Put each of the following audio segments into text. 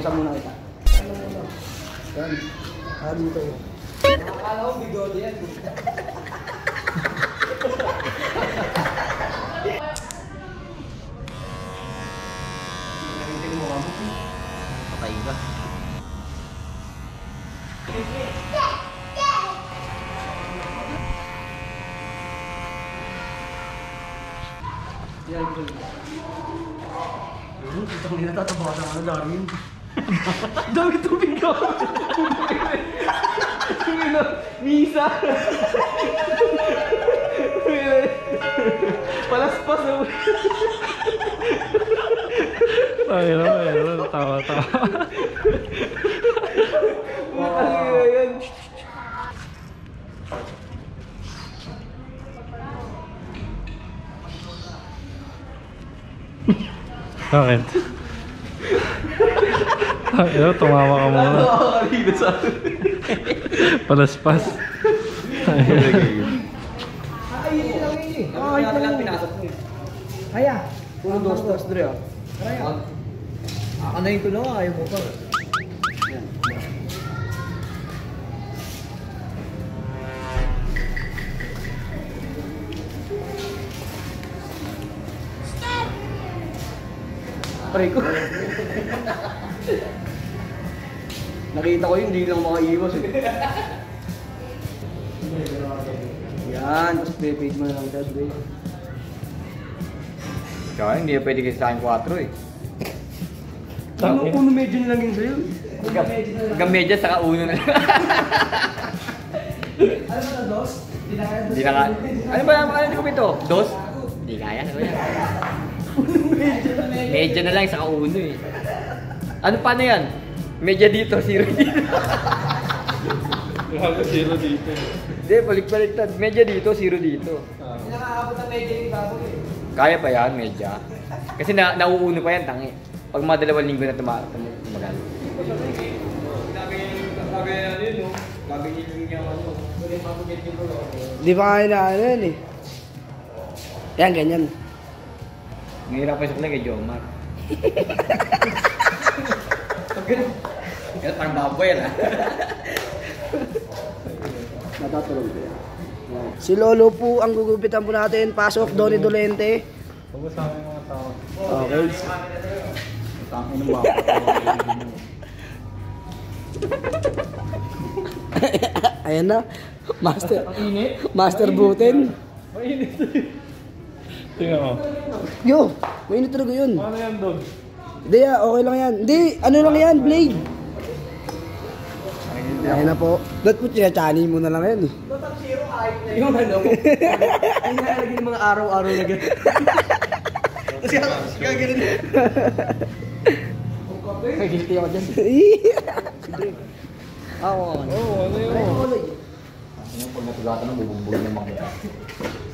Basbasan muna kita. Ano muna? Yan. Dito. Akala ko bigod yan. Patay ka. Yan. Itong ninatatabasan ka na, Darwin. Dami tubig ka! Misa! Palaspas na mo! Ayun, tawa. Ano yan? Bakit? Ayun, tumawa ka muna. Palaspas. Ayun lang eh. Ay, ito lang pinasok mo eh. Kaya. Puro dos dre ah. Kaya. Akanayin ko na, ayaw mo pa. Yan. Pare ko. Nakita ko yun, hindi lang makaiwas eh. Yan, tapos pay-page mo na lang dad, eh. Kaya hindi na pwede kasi sa akin 4 eh. Uno medyo na lang yun sa'yo. Hanggang medya saka uno na lang. Ano ba na, dos? Hindi na ka. Ano ba naman ko ito? Dos? Hindi kaya. Medya na lang saka uno eh. Ano paano yan? Medya dito, 0 dito. Hago 0 dito. Hindi, balik-baliktad. Medya dito, 0 dito. Hindi nakakabot ang medyo yung baboy eh. Kaya pa yan, medya. Kasi nauuno pa yan, tangi. Pag mga 2 linggo na tumagal. Di ba kaya na ano yan eh? Yan, ganyan. Ngahirap pa sa kanya kay Jomar. Kaya parang baboy yan ah. Natatulog ko yan. Si Lolo po ang gugupitan po natin. Pasok, Donnie Dolente. Huwag sa akin mga tao. Okay. Tangin ng baboy. Ayan na. Master Buten. Mainit. Tingnan mo. Yo, mainit talaga yun. Paano yan, Dog? Hindi okay lang yan. Hindi, ano lang yan, Blade. Ayan na po. Ba't po tinachani mo na lang yan eh. Yung ano mo. Ay nakalagay ng mga araw-araw na gano'n. Kasi gagawin din. Ay, guilty ako dyan. Oo, Ano yun? Ano pag natulatan ng bubumbog ng mga kita.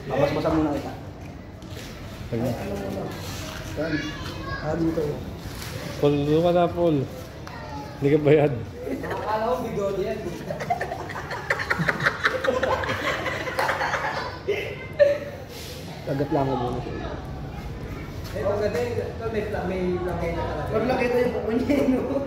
Basbasan muna kita. Yan. Dito. Paul, doon ka na, Paul. Hindi ka bayad. Akala ko bigod yan. Kagat lang mo muna. Eh, pag may langay na talaga. Pag nakita yung pupunyin, no?